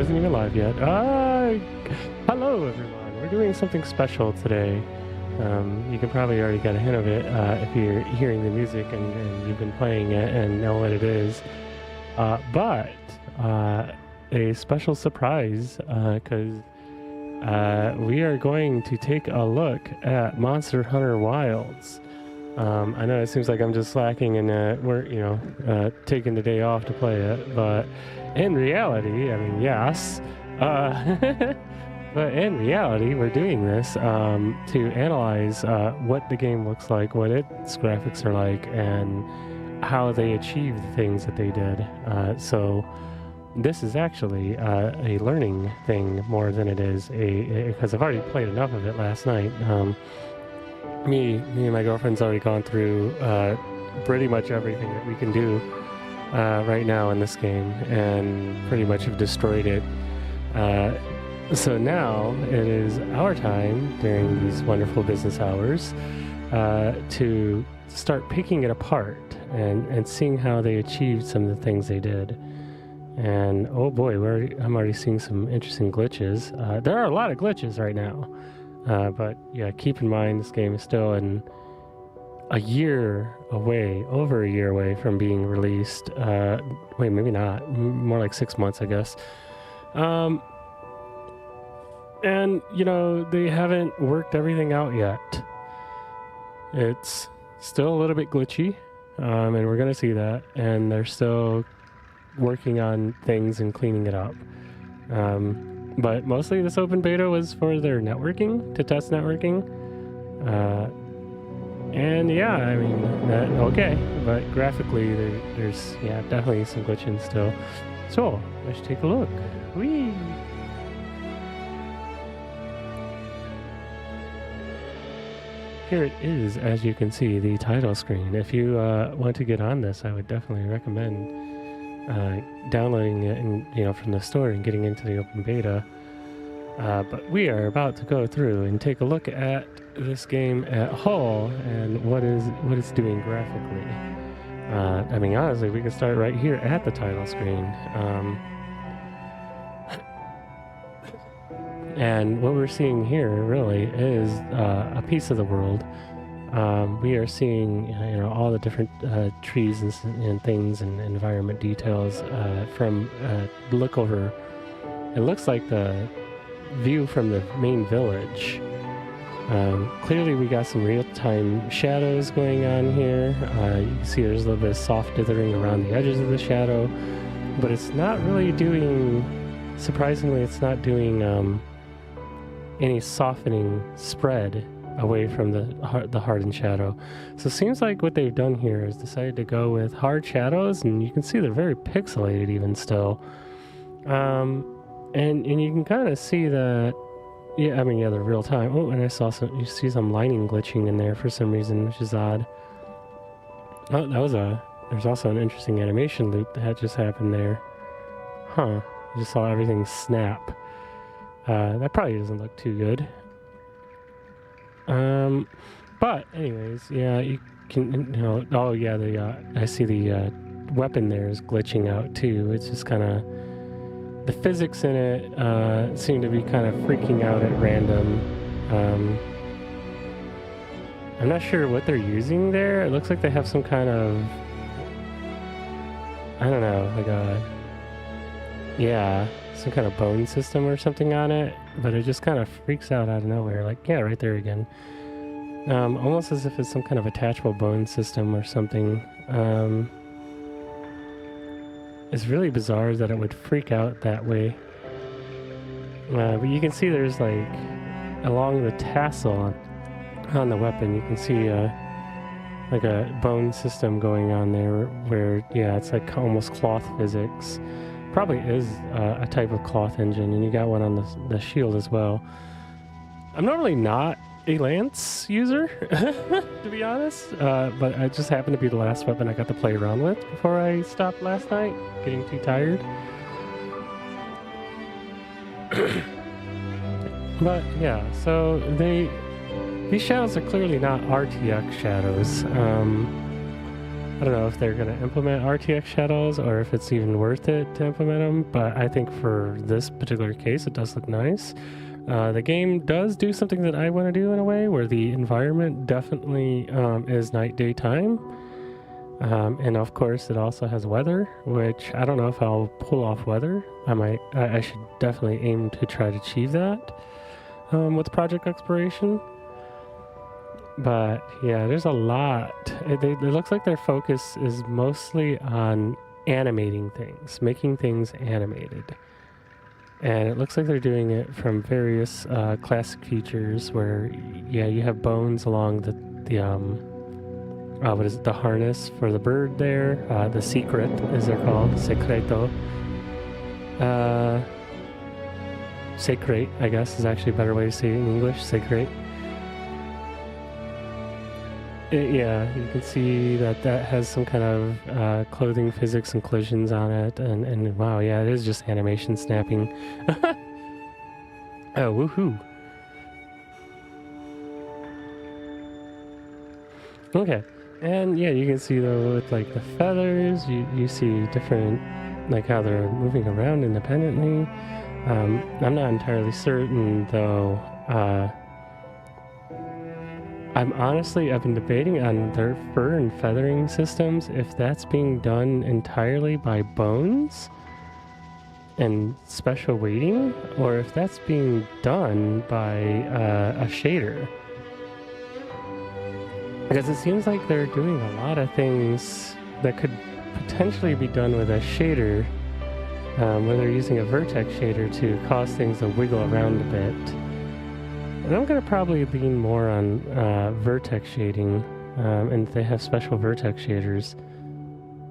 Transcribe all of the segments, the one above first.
wasn't even live yet. Hello everyone. We're doing something special today. You can probably already get a hint of it if you're hearing the music and you've been playing it and know what it is. But a special surprise because we are going to take a look at Monster Hunter Wilds. I know it seems like I'm just slacking and we're taking the day off to play it, but in reality, I mean, yes. But in reality, we're doing this to analyze what the game looks like, what its graphics are like, and how they achieved the things that they did. So this is actually a learning thing more than it is because I've already played enough of it last night. Me and my girlfriend's already gone through pretty much everything that we can do right now in this game and pretty much have destroyed it. So now it is our time during these wonderful business hours to start picking it apart and seeing how they achieved some of the things they did. And oh boy, I'm already seeing some interesting glitches. There are a lot of glitches right now. But yeah, keep in mind this game is still over a year away from being released. Wait, maybe not. More like 6 months, I guess. And, they haven't worked everything out yet. It's still a little bit glitchy, and we're going to see that. And they're still working on things and cleaning it up. But mostly this open beta was for their networking, to test networking. And yeah, I mean, okay. But graphically, there's definitely some glitching still. So, let's take a look. Whee! Here it is, as you can see, the title screen. If you want to get on this, I would definitely recommend downloading it and from the store and getting into the open beta. But we are about to go through and take a look at this game at whole and what it's doing graphically. I mean, honestly, we can start right here at the title screen. And what we're seeing here really is a piece of the world. We are seeing all the different trees and things and environment details from look over. It looks like the view from the main village. Clearly we got some real-time shadows going on here. You can see there's a little bit of soft dithering around the edges of the shadow, but it's not really doing, surprisingly, it's not doing any softening spread away from the hardened shadow. So it seems like what they've done here is decided to go with hard shadows, and you can see they're very pixelated even still. And you can kind of see that, they're real time. Oh, and you see some lining glitching in there for some reason, which is odd. Oh, there's also an interesting animation loop that just happened there. Huh, I just saw everything snap. That probably doesn't look too good. But anyways, yeah, you can, oh yeah, I see the weapon there is glitching out too. It's just kind of, the physics in it seem to be kind of freaking out at random. I'm not sure what they're using there. It looks like they have some kind of, I don't know, some kind of bone system or something on it, but it just kind of freaks out of nowhere. Like, yeah, right there again. Almost as if it's some kind of attachable bone system or something. It's really bizarre that it would freak out that way. But you can see there's like, along the tassel on the weapon, you can see like a bone system going on there where, it's like almost cloth physics. Probably is a type of cloth engine, and you got one on the shield as well. I'm normally not a lance user, to be honest, but it just happened to be the last weapon I got to play around with before I stopped last night, getting too tired. But yeah, so these shadows are clearly not RTX shadows. I don't know if they're going to implement RTX shadows or if it's even worth it to implement them, but I think for this particular case, it does look nice. The game does do something that I want to do in a way where the environment definitely is night daytime. And of course it also has weather, which I don't know if I'll pull off weather. I should definitely aim to try to achieve that with Project Exploration. But yeah, there's a lot. It looks like their focus is mostly on animating things, making things animated. And it looks like they're doing it from various classic features where, yeah, you have bones along the what is it, the harness for the bird there, the secret, as they're called, secreto. Secret, I guess, is actually a better way to say it in English, secret. Yeah, you can see that has some kind of clothing physics and collisions on it, and wow, yeah, it is just animation snapping. Oh, woohoo! Okay, and yeah, you can see though with like the feathers, you see different, like how they're moving around independently. I'm not entirely certain though. I've been debating on their fur and feathering systems, if that's being done entirely by bones and special weighting, or if that's being done by a shader. Because it seems like they're doing a lot of things that could potentially be done with a shader, where they're using a vertex shader to cause things to wiggle around a bit. And I'm going to probably lean more on vertex shading, and they have special vertex shaders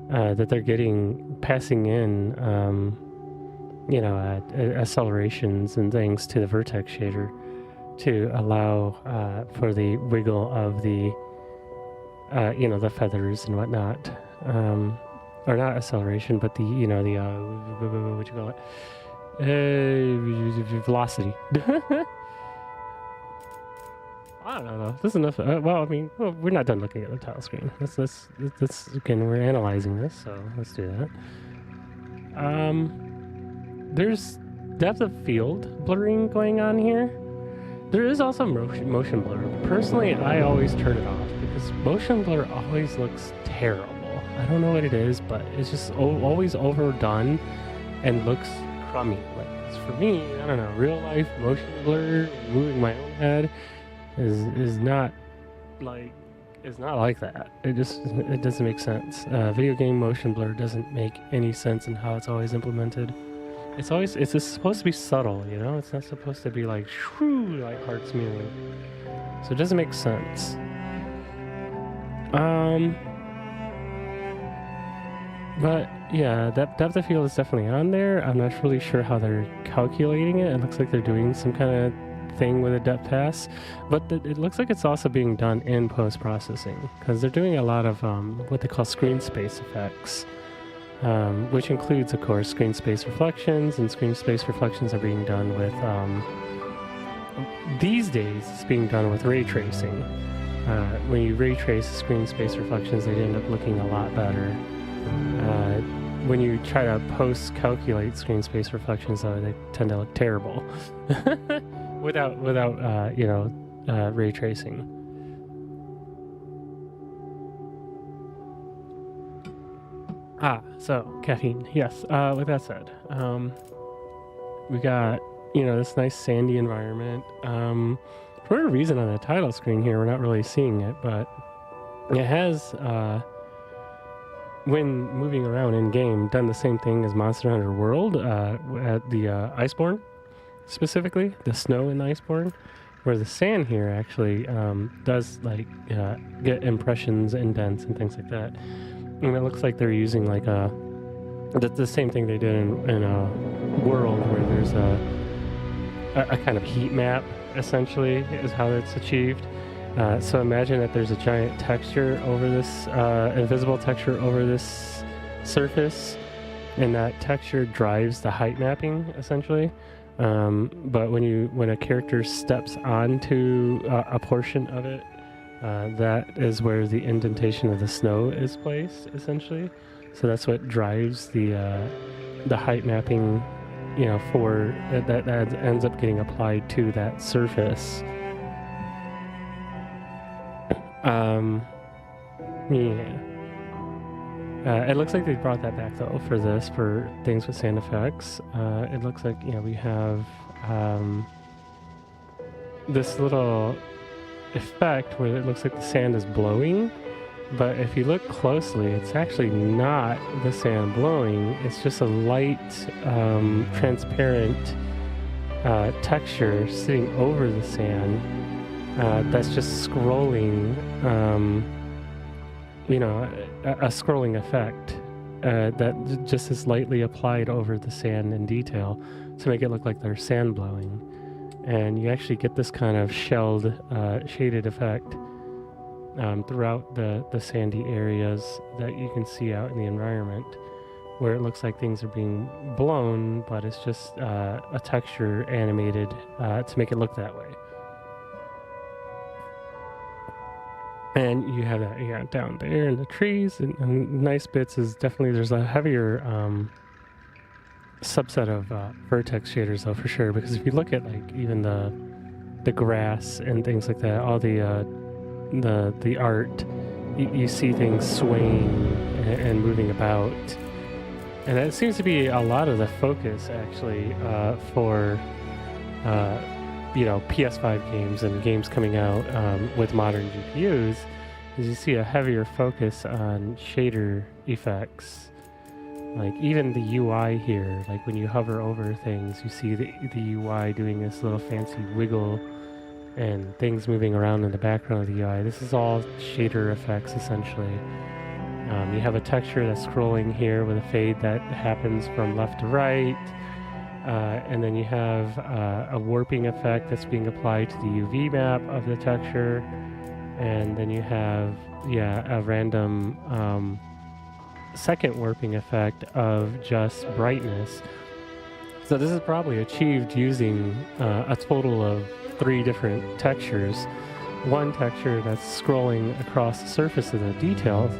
that they're passing in, accelerations and things to the vertex shader to allow for the wiggle of the, the feathers and whatnot. Or not acceleration, but the, what you call it? Velocity. I don't know. This is enough. We're not done looking at the title screen. Let's again, we're analyzing this, so let's do that. There's depth of field blurring going on here. There is also motion blur. Personally, I always turn it off because motion blur always looks terrible. I don't know what it is, but it's just always overdone and looks crummy. Like, for me, I don't know. Real life motion blur, moving my own head, is not like that. It doesn't make sense. Video game motion blur doesn't make any sense in how it's always implemented. It's just supposed to be subtle, It's not supposed to be like shoo, like hearts mealing. So it doesn't make sense. But yeah, that depth of field is definitely on there. I'm not really sure how they're calculating it. It looks like they're doing some kind of thing with a depth pass, but it looks like it's also being done in post-processing because they're doing a lot of what they call screen space effects, which includes, of course, screen space reflections, and screen space reflections are being done with these days it's being done with ray tracing. When you ray trace screen space reflections, they end up looking a lot better. When you try to post-calculate screen space reflections, though, they tend to look terrible. without ray tracing. So caffeine. Yes. With that said, we got this nice sandy environment. For whatever reason on the title screen here, we're not really seeing it, but it has when moving around in game done the same thing as Monster Hunter World at the Iceborne. Specifically, the snow in Iceborne, where the sand here actually does get impressions, indents, and things like that. And it looks like they're using the same thing they did in a world where there's a kind of heat map, essentially, is how it's achieved. So imagine that there's a giant texture over this, invisible texture over this surface, and that texture drives the height mapping, essentially. But when a character steps onto a portion of it, That is where the indentation of the snow is placed, essentially. So that's what drives the height mapping, for that ends up getting applied to that surface. Yeah. It looks like they brought that back though for things with sand effects. It looks like we have this little effect where it looks like the sand is blowing, but if you look closely, it's actually not the sand blowing. It's just a light, transparent texture sitting over the sand that's just scrolling. A scrolling effect that just is lightly applied over the sand in detail to make it look like there's sand blowing. And you actually get this kind of shelled, shaded effect throughout the sandy areas that you can see out in the environment, where it looks like things are being blown, but it's just a texture animated to make it look that way. And you have that down there in the trees and nice bits is definitely, there's a heavier subset of vertex shaders though, for sure, because if you look at like even the grass and things like that, all the art, you see things swaying and moving about, and that seems to be a lot of the focus actually for PS5 games and games coming out with modern GPUs, is you see a heavier focus on shader effects. Like even the UI here, like when you hover over things, you see the UI doing this little fancy wiggle and things moving around in the background of the UI. This is all shader effects essentially. You have a texture that's scrolling here with a fade that happens from left to right. And then you have a warping effect that's being applied to the UV map of the texture. And then you have, a random second warping effect of just brightness. So this is probably achieved using a total of 3 different textures. One texture that's scrolling across the surface of the details.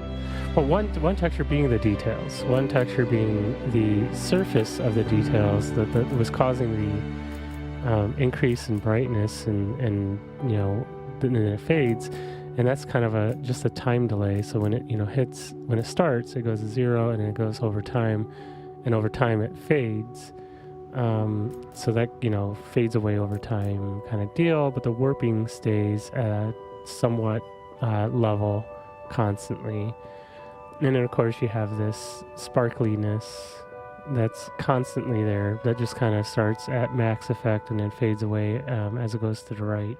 Well, one texture being the details, one texture being the surface of the details that was causing the increase in brightness and then it fades, and that's kind of just a time delay. So when it hits, when it starts, it goes to 0 and it goes over time, and over time it fades. So that fades away over time kind of deal, but the warping stays at somewhat level constantly. And then, of course, you have this sparkliness that's constantly there that just kind of starts at max effect and then fades away as it goes to the right.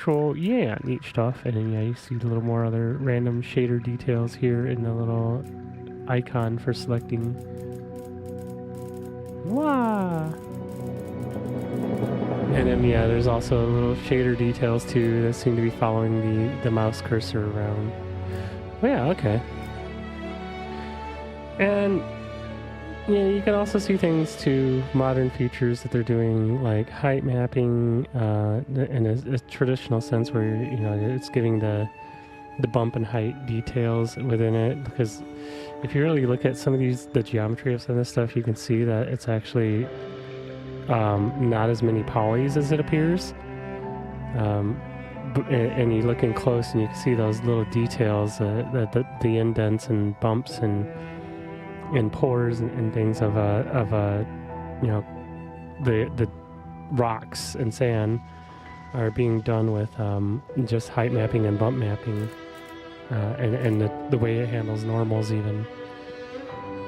So, neat stuff. And then, you see a little more other random shader details here in the little icon for selecting. Wow! And then, there's also little shader details, too, that seem to be following the mouse cursor around. Okay. And you can also see things to modern features that they're doing, like height mapping in a traditional sense, where it's giving the bump and height details within it. Because if you really look at some of the geometry of some of this stuff, you can see that it's actually not as many polys as it appears. And you look in close and you can see those little details, the indents and bumps and pores and things of the rocks and sand are being done with just height mapping and bump mapping, and the way it handles normals even.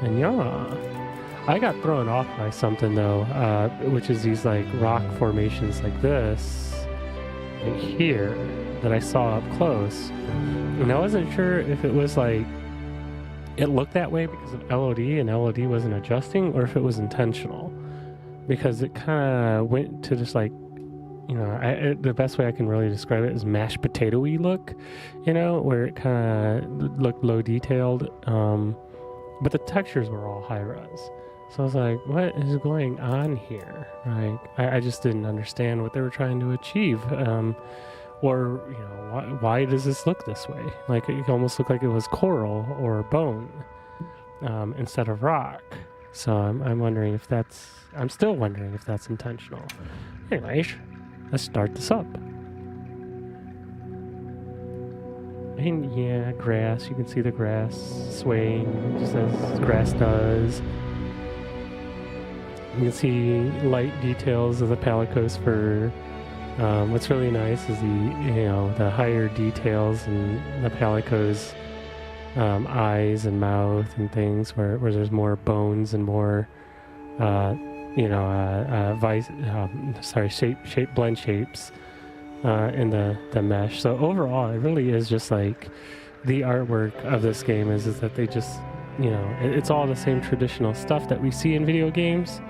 And I got thrown off by something though, which is these like rock formations like this here that I saw up close, and I wasn't sure if it was like it looked that way because of LOD and LOD wasn't adjusting, or if it was intentional, because it kind of went to just like the best way I can really describe it is mashed potato-y look, where it kind of looked low detailed, but the textures were all high res. So I was like, what is going on here? Like, I just didn't understand what they were trying to achieve Or, you know, why does this look this way? Like, it almost looked like it was coral or bone instead of rock. So I'm wondering if that's... I'm still wondering if that's intentional. Anyways, let's start this up. And yeah, grass. You can see the grass swaying just as grass does. You can see light details of the Palicos fur. What's really nice is the higher details in the Palico's eyes and mouth and things, where there's more bones and more, shape blend shapes in the mesh. So overall, it really is just like the artwork of this game is that they just, it's all the same traditional stuff that we see in video games,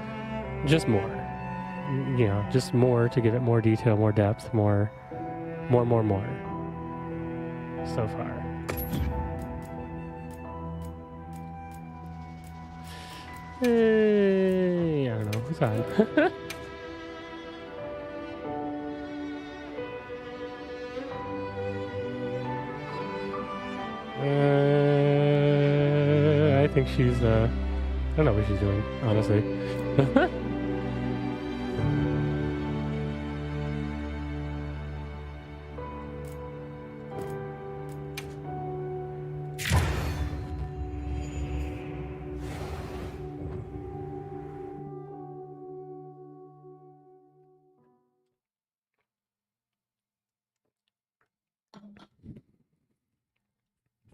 just more. Just more to give it more detail, more depth, more so far. Hey, I don't know, who's on? I think she's, I don't know what she's doing, honestly.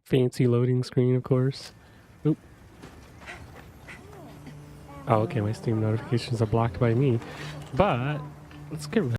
Fancy loading screen, of course. Oop. Oh, okay, my Steam notifications are blocked by me. But let's get